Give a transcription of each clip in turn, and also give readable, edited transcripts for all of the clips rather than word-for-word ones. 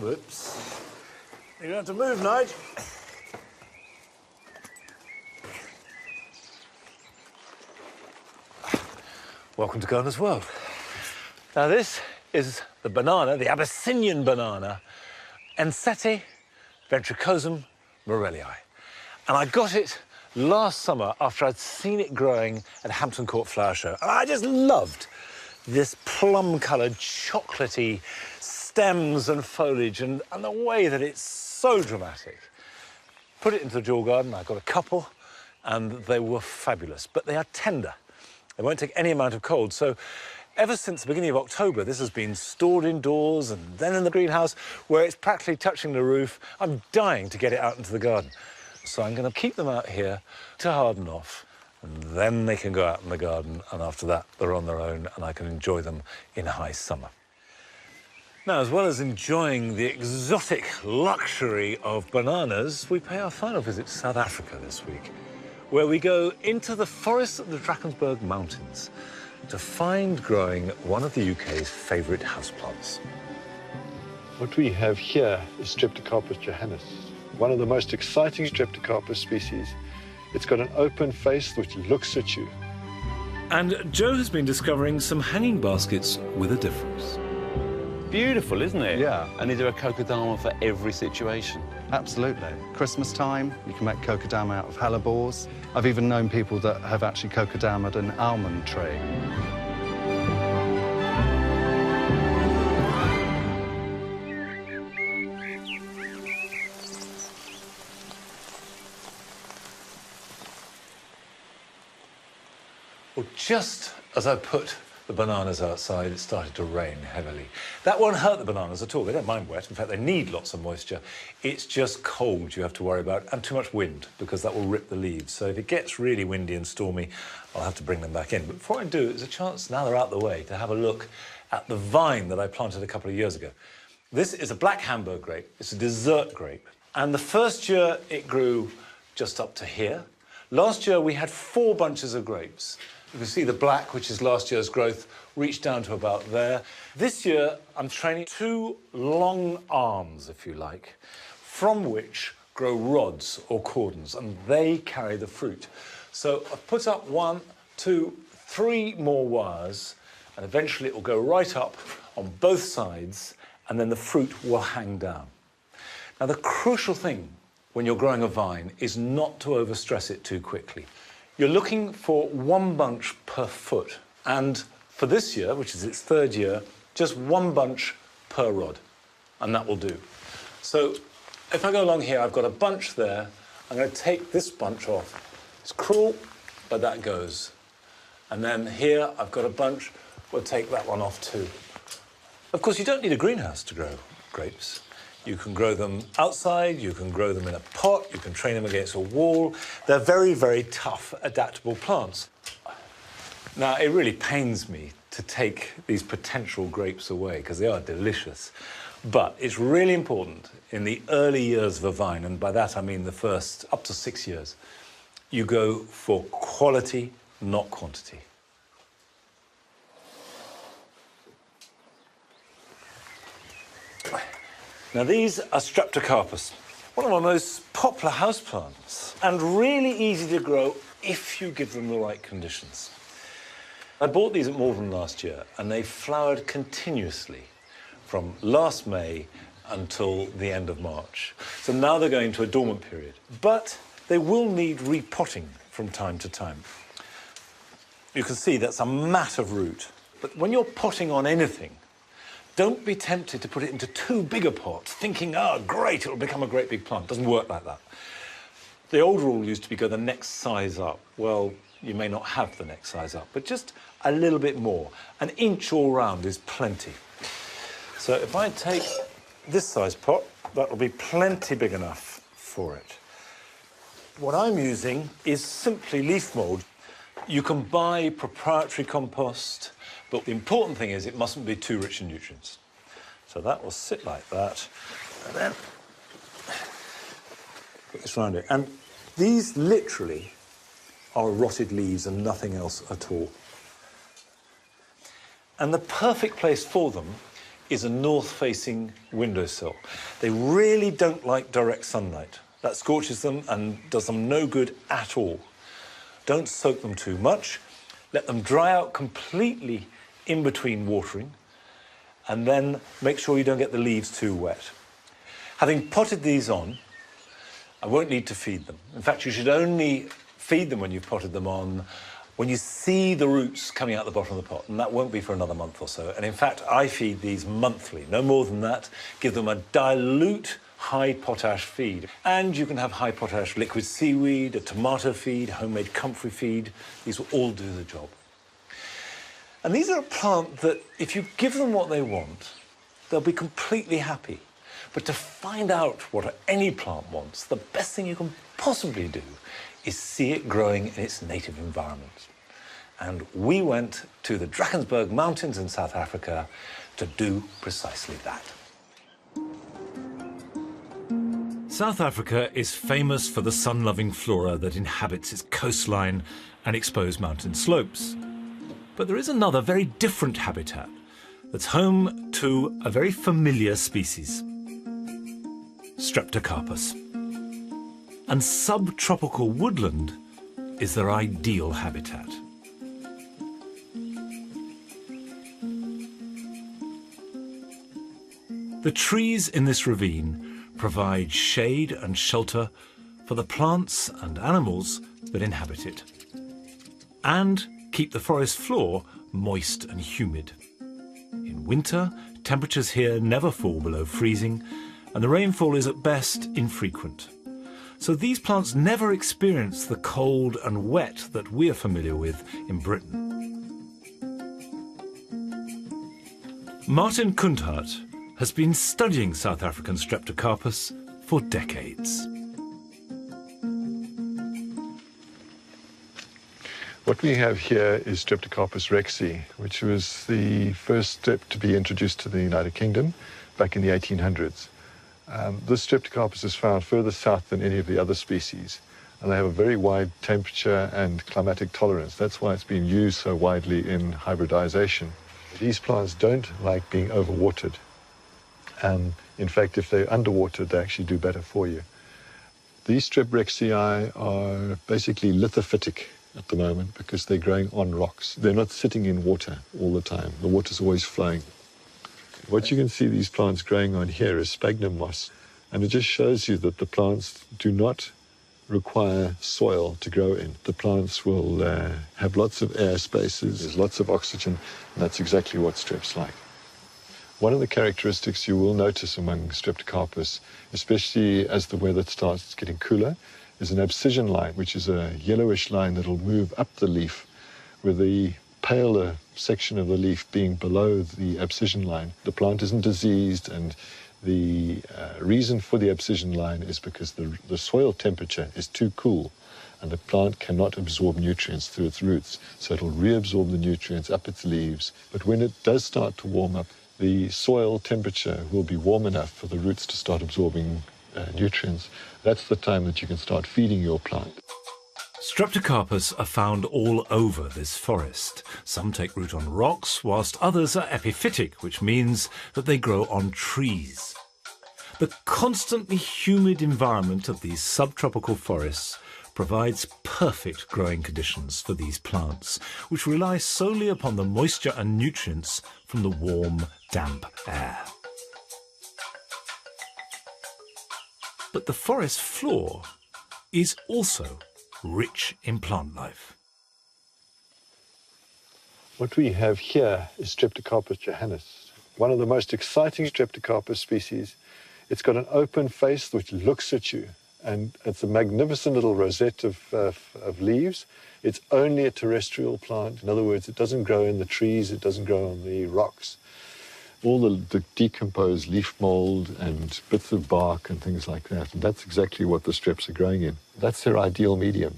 Whoops. You're going to have to move, Nige. Welcome to Gardener's World. Now, this is the banana, the Abyssinian banana, Ensete ventricosum morellii. And I got it last summer after I'd seen it growing at Hampton Court Flower Show. And I just loved this plum-coloured, chocolatey stems and foliage and the way that it's so dramatic. Put it into the dual garden. I got a couple, and they were fabulous. But they are tender. They won't take any amount of cold. So ever since the beginning of October, this has been stored indoors and then in the greenhouse where it's practically touching the roof. I'm dying to get it out into the garden. So I'm going to keep them out here to harden off, and then they can go out in the garden, and after that, they're on their own, and I can enjoy them in high summer. Now, as well as enjoying the exotic luxury of bananas, we pay our final visit to South Africa this week, where we go into the forests of the Drakensberg Mountains to find growing one of the UK's favourite houseplants. What we have here is Streptocarpus johannes, one of the most exciting Streptocarpus species. It's got an open face which looks at you. And Joe has been discovering some hanging baskets with a difference. Beautiful, isn't it? Yeah. And is there a kokedama for every situation? Absolutely. Christmas time, you can make kokedama out of hellebores. I've even known people that have actually kokedamaed an almond tree. Well, just as I put the bananas outside, it started to rain heavily. That won't hurt the bananas at all. They don't mind wet. In fact, they need lots of moisture. It's just cold you have to worry about, and too much wind, because that will rip the leaves. So if it gets really windy and stormy, I'll have to bring them back in. But before I do, it's a chance, now they're out the way, to have a look at the vine that I planted a couple of years ago. This is a black Hamburg grape. It's a dessert grape. And the first year, it grew just up to here. Last year, we had 4 bunches of grapes. You can see the black, which is last year's growth, reached down to about there. This year, I'm training 2 long arms, if you like, from which grow rods or cordons, and they carry the fruit. So I've put up 1, 2, 3 more wires, and eventually it will go right up on both sides, and then the fruit will hang down. Now, the crucial thing when you're growing a vine is not to overstress it too quickly. You're looking for 1 bunch per foot. And for this year, which is its 3rd year, just 1 bunch per rod. And that will do. So if I go along here, I've got a bunch there. I'm going to take this bunch off. It's cruel, but that goes. And then here, I've got a bunch. We'll take that one off too. Of course, you don't need a greenhouse to grow grapes. You can grow them outside, you can grow them in a pot, you can train them against a wall. They're very, very tough, adaptable plants. Now, it really pains me to take these potential grapes away, because they are delicious. But it's really important in the early years of a vine, and by that I mean the first up to 6 years, you go for quality, not quantity. Now, these are Streptocarpus, one of my most popular houseplants, and really easy to grow if you give them the right conditions. I bought these at Malvern last year, and they flowered continuously from last May until the end of March. So now they're going to a dormant period, but they will need repotting from time to time. You can see that's a mat of root, but when you're potting on anything, don't be tempted to put it into too big a pot, thinking, oh, great, it'll become a great big plant. It doesn't work like that. The old rule used to be go the next size up. Well, you may not have the next size up, but just a little bit more. 1 inch all round is plenty. So if I take this size pot, that'll be plenty big enough for it. What I'm using is simply leaf mould. You can buy proprietary compost, but the important thing is it mustn't be too rich in nutrients. So that will sit like that, and then put this around it. And these literally are rotted leaves and nothing else at all. And the perfect place for them is a north-facing windowsill. They really don't like direct sunlight. That scorches them and does them no good at all. Don't soak them too much. Let them dry out completely in between watering, and then make sure you don't get the leaves too wet. Having potted these on, I won't need to feed them. In fact, you should only feed them when you've potted them on when you see the roots coming out the bottom of the pot, and that won't be for another month or so. And in fact, I feed these monthly, no more than that. Give them a dilute high potash feed. And you can have high potash liquid seaweed, a tomato feed, homemade comfrey feed. These will all do the job. And these are a plant that if you give them what they want, they'll be completely happy. But to find out what any plant wants, the best thing you can possibly do is see it growing in its native environment. And we went to the Drakensberg Mountains in South Africa to do precisely that. South Africa is famous for the sun-loving flora that inhabits its coastline and exposed mountain slopes. But there is another very different habitat that's home to a very familiar species, streptocarpus. And subtropical woodland is their ideal habitat. The trees in this ravine provide shade and shelter for the plants and animals that inhabit it, and keep the forest floor moist and humid. In winter, temperatures here never fall below freezing, and the rainfall is at best infrequent. So these plants never experience the cold and wet that we're familiar with in Britain. Martin Quntus has been studying South African streptocarpus for decades. What we have here is Streptocarpus rexi, which was the first strep to be introduced to the United Kingdom back in the 1800s. This Streptocarpus is found further south than any of the other species, and they have a very wide temperature and climatic tolerance. That's why it's been used so widely in hybridization. These plants don't like being overwatered. In fact, if they're underwatered, they actually do better for you. These Strep rexii are basically lithophytic at the moment because they're growing on rocks. They're not sitting in water all the time. The water's always flowing. What you can see these plants growing on here is sphagnum moss, and it just shows you that the plants do not require soil to grow in. The plants will have lots of air spaces, there's lots of oxygen, and that's exactly what strep's like. One of the characteristics you will notice among Streptocarpus, especially as the weather starts getting cooler, is an abscission line, which is a yellowish line that will move up the leaf, with the paler section of the leaf being below the abscission line. The plant isn't diseased, and the reason for the abscission line is because the soil temperature is too cool, and the plant cannot absorb nutrients through its roots, so it'll reabsorb the nutrients up its leaves. But when it does start to warm up, the soil temperature will be warm enough for the roots to start absorbing nutrients. That's the time that you can start feeding your plant. Streptocarpus are found all over this forest. Some take root on rocks, whilst others are epiphytic, which means that they grow on trees. The constantly humid environment of these subtropical forests provides perfect growing conditions for these plants, which rely solely upon the moisture and nutrients from the warm, damp air. But the forest floor is also rich in plant life. What we have here is Streptocarpus johannes, one of the most exciting Streptocarpus species. It's got an open face which looks at you, and it's a magnificent little rosette of leaves. It's only a terrestrial plant. In other words, it doesn't grow in the trees, it doesn't grow on the rocks. All the decomposed leaf mold and bits of bark and things like that. And that's exactly what the streps are growing in. That's their ideal medium.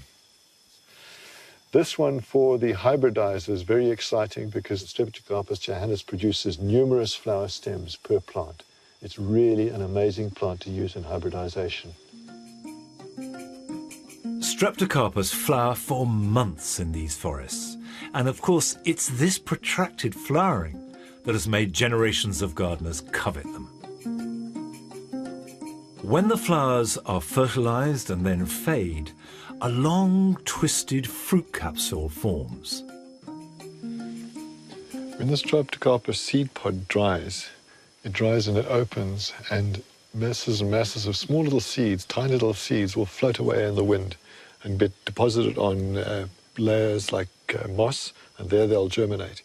This one for the hybridizer is very exciting because Streptocarpus johannes produces numerous flower stems per plant. It's really an amazing plant to use in hybridization. Streptocarpus flower for months in these forests. And of course, it's this protracted flowering that has made generations of gardeners covet them. When the flowers are fertilised and then fade, a long, twisted fruit capsule forms. When the streptocarpus seed pod dries, it dries and it opens, and masses and masses of small little seeds, tiny little seeds, will float away in the wind and be deposited on layers like moss, and there they'll germinate.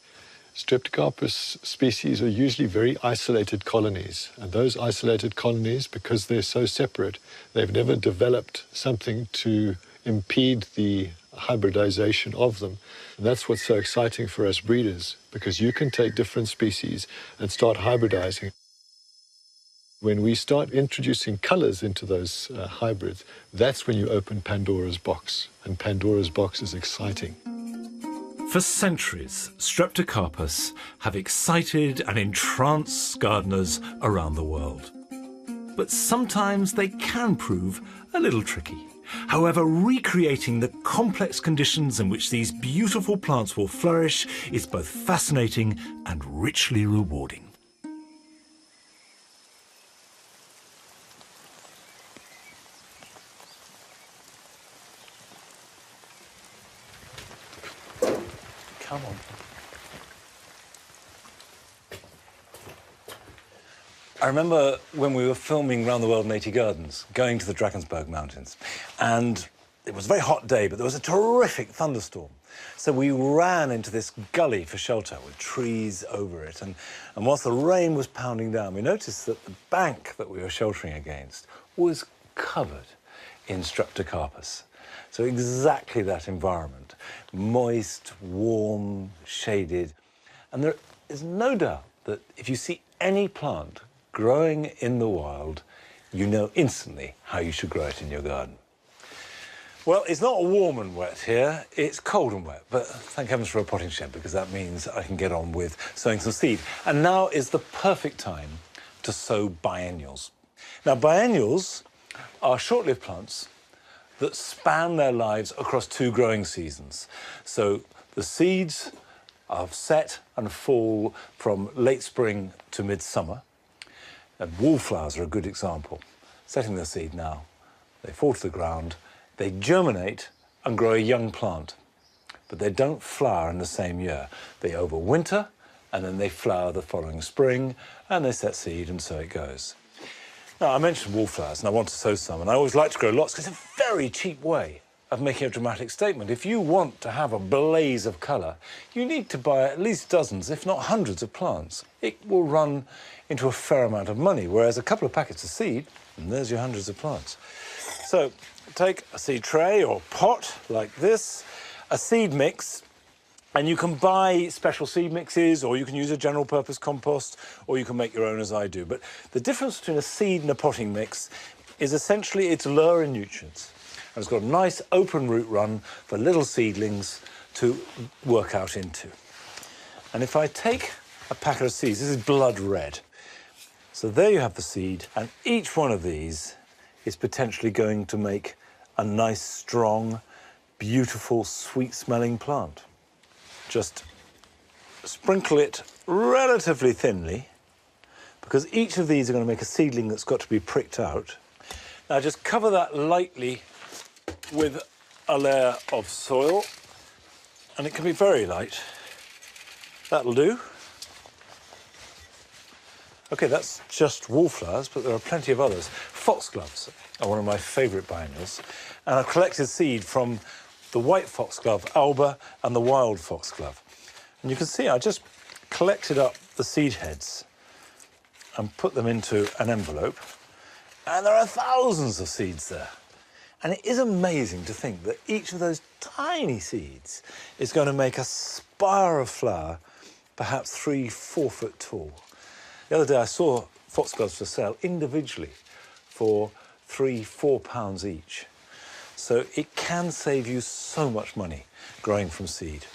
Streptocarpus species are usually very isolated colonies, and those isolated colonies, because they're so separate, they've never developed something to impede the hybridization of them. And that's what's so exciting for us breeders, because you can take different species and start hybridizing. When we start introducing colors into those hybrids, that's when you open Pandora's box, and Pandora's box is exciting. For centuries, Streptocarpus have excited and entranced gardeners around the world. But sometimes they can prove a little tricky. However, recreating the complex conditions in which these beautiful plants will flourish is both fascinating and richly rewarding. Come on. I remember when we were filming Round the World in 80 Gardens, going to the Drakensberg Mountains, and it was a very hot day, but there was a terrific thunderstorm. So we ran into this gully for shelter with trees over it, and whilst the rain was pounding down, we noticed that the bank that we were sheltering against was covered in Streptocarpus. So exactly that environment, moist, warm, shaded. And there is no doubt that if you see any plant growing in the wild, you know instantly how you should grow it in your garden. Well, it's not warm and wet here, it's cold and wet, but thank heavens for a potting shed, because that means I can get on with sowing some seed. And now is the perfect time to sow biennials. Now, biennials are short-lived plants that span their lives across 2 growing seasons. So the seeds are set and fall from late spring to midsummer. And wallflowers are a good example. Setting their seed now, they fall to the ground, they germinate and grow a young plant. But they don't flower in the same year. They overwinter, and then they flower the following spring, and they set seed, and so it goes. Now, I mentioned wallflowers, and I want to sow some, and I always like to grow lots because it's a very cheap way of making a dramatic statement. If you want to have a blaze of colour, you need to buy at least dozens, if not hundreds of plants. It will run into a fair amount of money, whereas a couple of packets of seed, and there's your hundreds of plants. So take a seed tray or pot like this, a seed mix, and you can buy special seed mixes, or you can use a general purpose compost, or you can make your own as I do. But the difference between a seed and a potting mix is essentially it's lower in nutrients. And it's got a nice open root run for little seedlings to work out into. And if I take a packet of seeds, this is blood red. So there you have the seed, and each one of these is potentially going to make a nice, strong, beautiful, sweet-smelling plant. Just sprinkle it relatively thinly, because each of these are going to make a seedling that's got to be pricked out. Now just cover that lightly with a layer of soil, and it can be very light. That'll do. OK, that's just wallflowers, but there are plenty of others. Foxgloves are one of my favourite biennials, and I've collected seed from the white foxglove, Alba, and the wild foxglove. And you can see I just collected up the seed heads and put them into an envelope, and there are thousands of seeds there. And it is amazing to think that each of those tiny seeds is going to make a spire of flower, perhaps 3-4 foot tall. The other day I saw foxgloves for sale individually for £3-4 pounds each. So it can save you so much money growing from seed.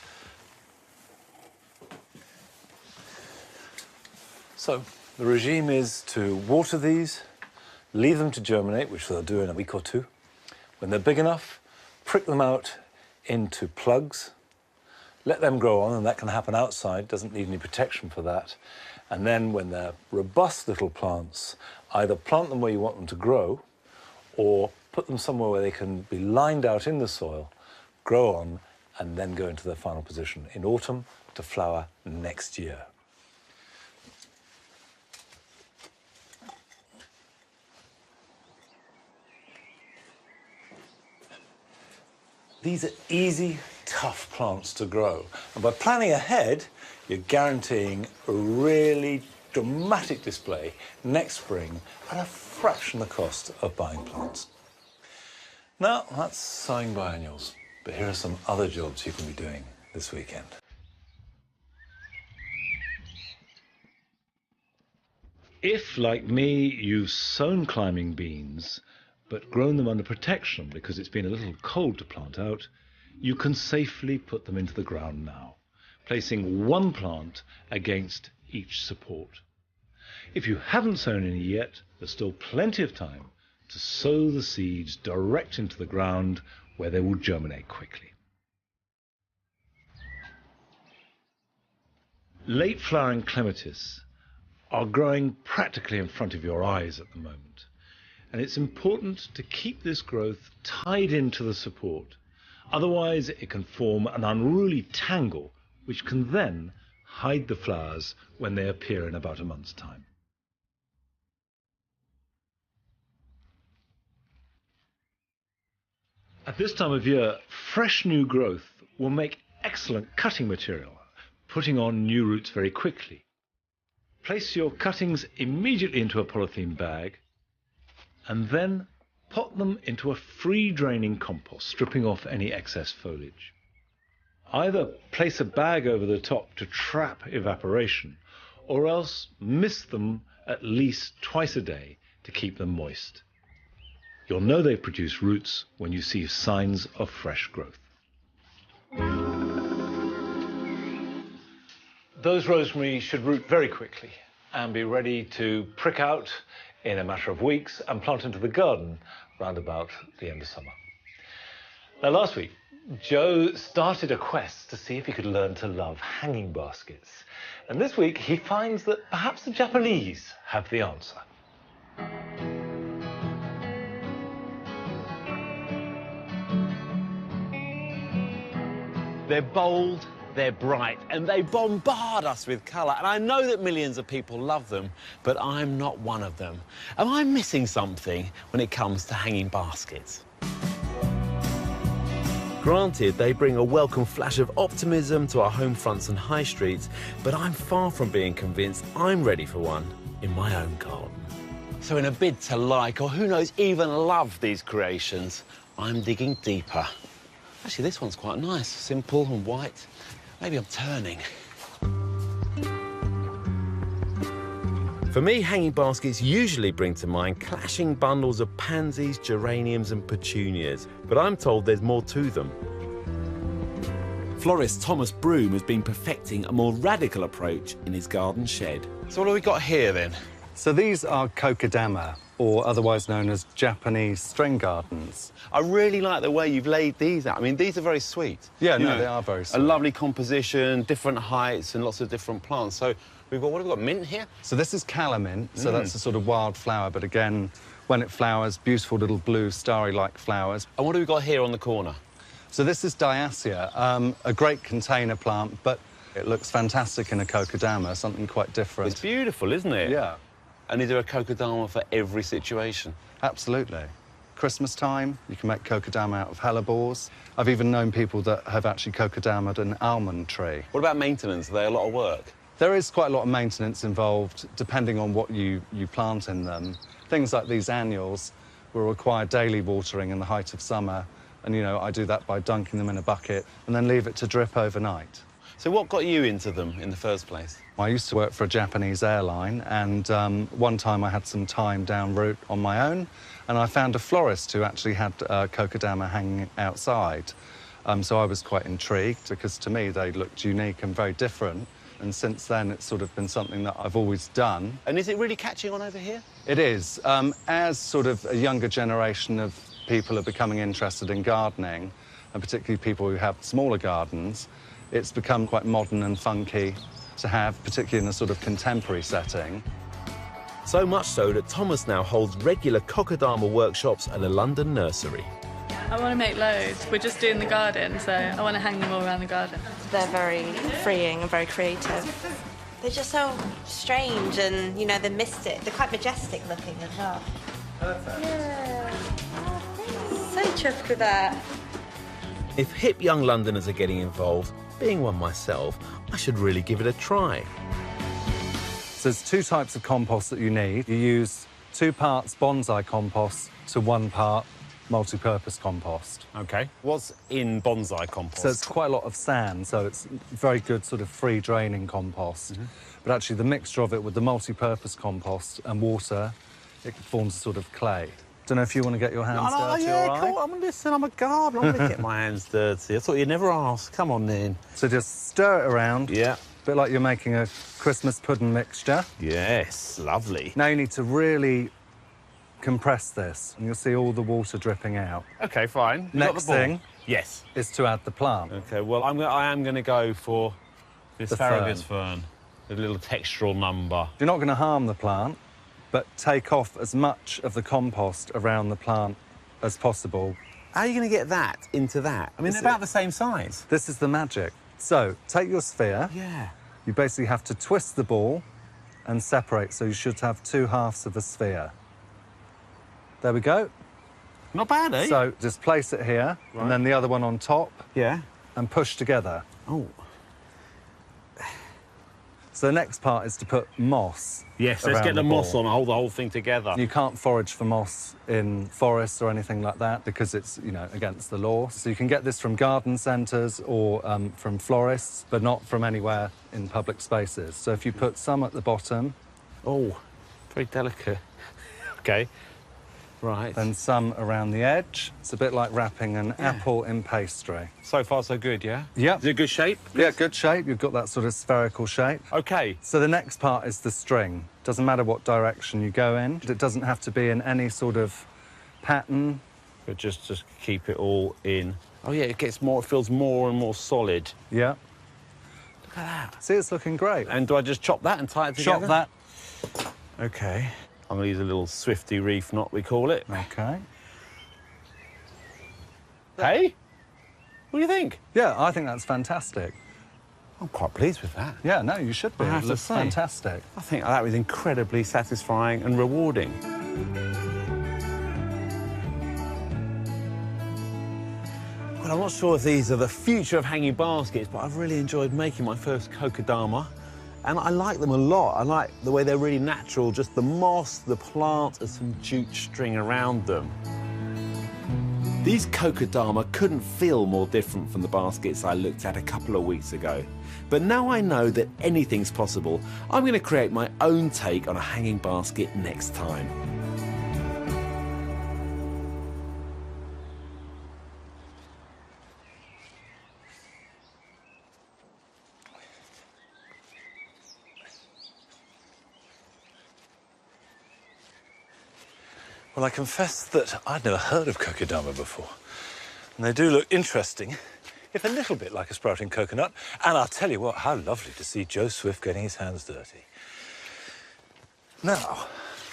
So the regime is to water these, leave them to germinate, which they'll do in a week or 2. When they're big enough, prick them out into plugs, let them grow on, and that can happen outside, doesn't need any protection for that. And then when they're robust little plants, either plant them where you want them to grow, or put them somewhere where they can be lined out in the soil, grow on, and then go into their final position in autumn to flower next year. These are easy, tough plants to grow. And by planning ahead, you're guaranteeing a really dramatic display next spring at a fraction of the cost of buying plants. Now, that's sowing biennials, but here are some other jobs you can be doing this weekend. If, like me, you've sown climbing beans, but grown them under protection because it's been a little cold to plant out, you can safely put them into the ground now, placing one plant against each support. If you haven't sown any yet, there's still plenty of time to sow the seeds direct into the ground where they will germinate quickly. Late flowering clematis are growing practically in front of your eyes at the moment. And it's important to keep this growth tied into the support. Otherwise, it can form an unruly tangle, which can then hide the flowers when they appear in about a month's time. At this time of year, fresh new growth will make excellent cutting material, putting on new roots very quickly. Place your cuttings immediately into a polythene bag, and then pot them into a free-draining compost, stripping off any excess foliage. Either place a bag over the top to trap evaporation, or else mist them at least twice a day to keep them moist. You'll know they've produced roots when you see signs of fresh growth. Those rosemary should root very quickly and be ready to prick out in a matter of weeks and plant into the garden round about the end of summer. Now, last week, Joe started a quest to see if he could learn to love hanging baskets. And this week, he finds that perhaps the Japanese have the answer. They're bold, they're bright, and they bombard us with colour. And I know that millions of people love them, but I'm not one of them. Am I missing something when it comes to hanging baskets? Granted, they bring a welcome flash of optimism to our home fronts and high streets, but I'm far from being convinced I'm ready for one in my own garden. So in a bid to like, or who knows, even love these creations, I'm digging deeper. Actually, this one's quite nice, simple and white. Maybe I'm turning. For me, hanging baskets usually bring to mind clashing bundles of pansies, geraniums and petunias, but I'm told there's more to them. Florist Thomas Broom has been perfecting a more radical approach in his garden shed. So what have we got here then? So these are kokedama, or otherwise known as Japanese string gardens. I really like the way you've laid these out. I mean, these are very sweet. Yeah, no, they are very sweet. A lovely composition, different heights and lots of different plants. So we've got, what have we got, mint here? So this is calamint, so that's a sort of wild flower, but again, when it flowers, beautiful little blue starry-like flowers. And what have we got here on the corner? So this is diacia, a great container plant, but it looks fantastic in a kokedama, something quite different. It's beautiful, isn't it? Yeah. And is there a kokedama for every situation? Absolutely. Christmas time, you can make kokedama out of hellebores. I've even known people that have actually kokedamaed an almond tree. What about maintenance? Are they a lot of work? There is quite a lot of maintenance involved, depending on what you plant in them. Things like these annuals will require daily watering in the height of summer, and, you know, I do that by dunking them in a bucket and then leave it to drip overnight. So what got you into them in the first place? I used to work for a Japanese airline, and one time I had some time down route on my own, and I found a florist who actually had kokedama hanging outside. So I was quite intrigued, because to me they looked unique and very different. And since then, it's sort of been something that I've always done. And is it really catching on over here? It is. As sort of a younger generation of people are becoming interested in gardening, and particularly people who have smaller gardens, it's become quite modern and funky to have, particularly in a sort of contemporary setting. So much so that Thomas now holds regular kokedama workshops at a London nursery. I want to make loads. We're just doing the garden, so I want to hang them all around the garden. They're very freeing and very creative. They're just so strange and, you know, they're mystic. They're quite majestic looking as well. Perfect. Yeah. So chuffed with that. If hip young Londoners are getting involved, being one myself, I should really give it a try. So there's 2 types of compost that you need. You use 2 parts bonsai compost to 1 part multi-purpose compost. OK. What's in bonsai compost? So it's quite a lot of sand, so it's very good sort of free draining compost. But actually the mixture of it with the multi-purpose compost and water, it forms a sort of clay. Don't know if you want to get your hands dirty, yeah, all right? cool. Listen, I'm a gardener. I'm going to get my hands dirty. I thought you'd never ask. Come on, then. So just stir it around. Yeah. A bit like you're making a Christmas pudding mixture. Yes, lovely. Now you need to really compress this, and you'll see all the water dripping out. OK, fine. You got Next the ball? thing Yes. is to add the plant. OK, well, I am going to go for this The asparagus fern. A little textural number. You're not going to harm the plant, but take off as much of the compost around the plant as possible. How are you going to get that into that? I mean, they're about the same size. This is the magic. So, take your sphere. Yeah. You basically have to twist the ball and separate, so you should have 2 halves of a sphere. There we go. Not bad, eh? So, just place it here, and then the other one on top. Yeah. And push together. Oh. So the next part is to put moss. Yes, let's around get the moss ball. on, hold the whole thing together. You can't forage for moss in forests or anything like that because it's, you know, against the law. So you can get this from garden centres or from florists, but not from anywhere in public spaces. So if you put some at the bottom... Oh, very delicate. OK. Right. Then some around the edge. It's a bit like wrapping an apple in pastry. So far, so good, yeah? Yeah. Is it a good shape? Yeah, good shape. You've got that sort of spherical shape. OK. So the next part is the string. Doesn't matter what direction you go in. It doesn't have to be in any sort of pattern. But just keep it all in. Oh, yeah, it feels more and more solid. Yeah. Look at that. See, it's looking great. And do I just chop that and tie it together? Chop that. OK. I'm going to use a little swifty reef knot, we call it. OK. Hey? What do you think? Yeah, I think that's fantastic. I'm quite pleased with that. Yeah, no, you should be. I have It to looks say. fantastic. I think that was incredibly satisfying and rewarding. Well, I'm not sure if these are the future of hanging baskets, but I've really enjoyed making my first kokedama. And I like them a lot. I like the way they're really natural, just the moss, the plant, and some jute string around them. These kokedama couldn't feel more different from the baskets I looked at a couple of weeks ago. But now I know that anything's possible, I'm going to create my own take on a hanging basket next time. Well, I confess that I'd never heard of kokedama before. And they do look interesting, if a little bit like a sprouting coconut. And I'll tell you what, how lovely to see Joe Swift getting his hands dirty. Now,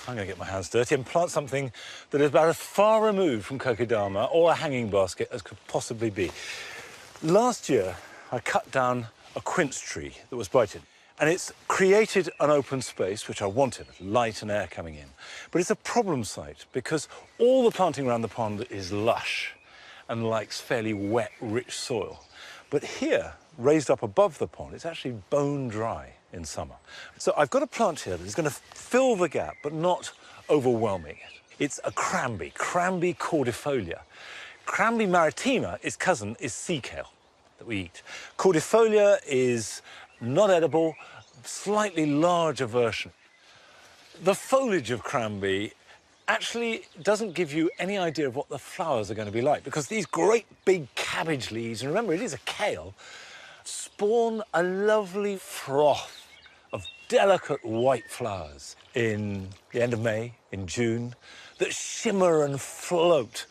I'm going to get my hands dirty and plant something that is about as far removed from kokedama or a hanging basket as could possibly be. Last year, I cut down a quince tree that was blighted. And it's created an open space, which I wanted, light and air coming in. But it's a problem site because all the planting around the pond is lush and likes fairly wet, rich soil. But here, raised up above the pond, it's actually bone dry in summer. So I've got a plant here that is going to fill the gap, but not overwhelming it. It's a cranberry cordifolia. Cranberry maritima, its cousin, is sea kale that we eat. Cordifolia is not edible, slightly larger version. The foliage of cranberry actually doesn't give you any idea of what the flowers are going to be like because these great big cabbage leaves, and remember it is a kale, spawn a lovely froth of delicate white flowers in the end of May, in June, that shimmer and float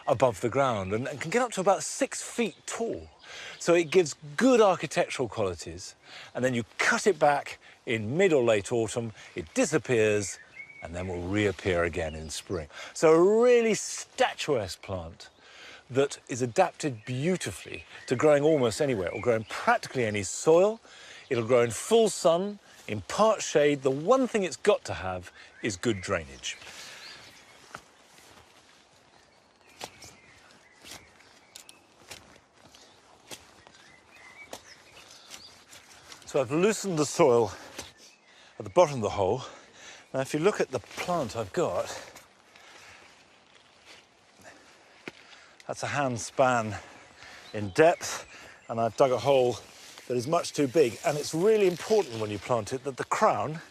above the ground and can get up to about 6 feet tall. So it gives good architectural qualities, and then you cut it back in mid or late autumn, it disappears, and then will reappear again in spring. So a really statuesque plant that is adapted beautifully to growing almost anywhere. It'll grow in practically any soil, it'll grow in full sun, in part shade. The one thing it's got to have is good drainage. So I've loosened the soil at the bottom of the hole. Now, if you look at the plant I've got, that's a hand span in depth, and I've dug a hole that is much too big. And it's really important when you plant it that the crown,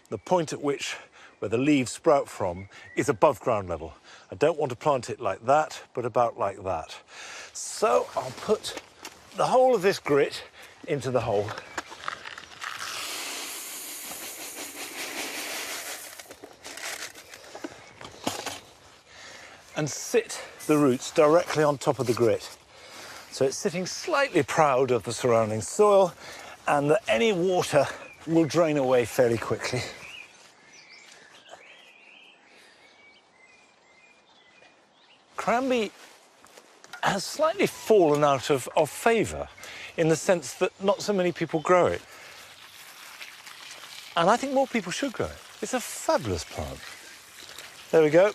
the point at which where the leaves sprout from, is above ground level. I don't want to plant it like that, but about like that. So I'll put the whole of this grit into the hole. And sit the roots directly on top of the grit. So it's sitting slightly proud of the surrounding soil, and that any water will drain away fairly quickly. Cranberry has slightly fallen out of favour in the sense that not so many people grow it. And I think more people should grow it. It's a fabulous plant. There we go.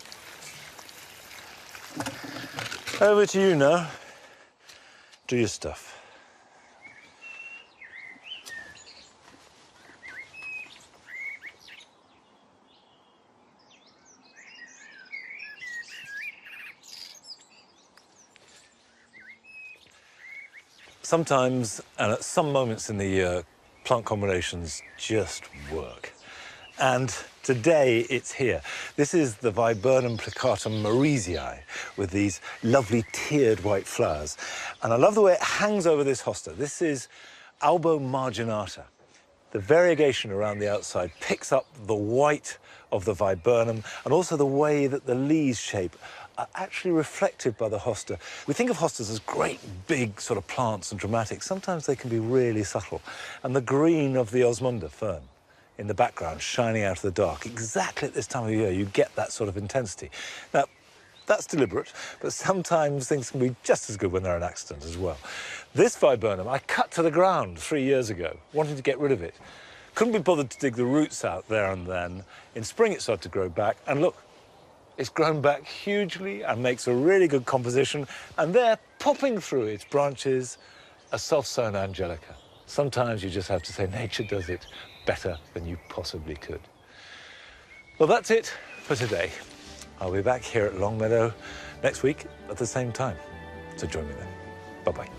Over to you now. Do your stuff. Sometimes, and at some moments in the year, plant combinations just work. And today it's here. This is the Viburnum plicatum marisii with these lovely tiered white flowers. And I love the way it hangs over this hosta. This is Albo marginata. The variegation around the outside picks up the white of the viburnum and also the way that the leaves shape are actually reflected by the hosta. We think of hostas as great big sort of plants and dramatic. Sometimes they can be really subtle. And the green of the osmunda fern in the background, shining out of the dark. Exactly at this time of year, you get that sort of intensity. Now, that's deliberate, but sometimes things can be just as good when they're an accident as well. This viburnum I cut to the ground 3 years ago, wanting to get rid of it. Couldn't be bothered to dig the roots out there and then. In spring, it started to grow back, and look, it's grown back hugely and makes a really good composition, and there, popping through its branches, a self-sown angelica. Sometimes you just have to say nature does it better than you possibly could. Well, that's it for today. I'll be back here at Longmeadow next week at the same time. So join me then. Bye-bye.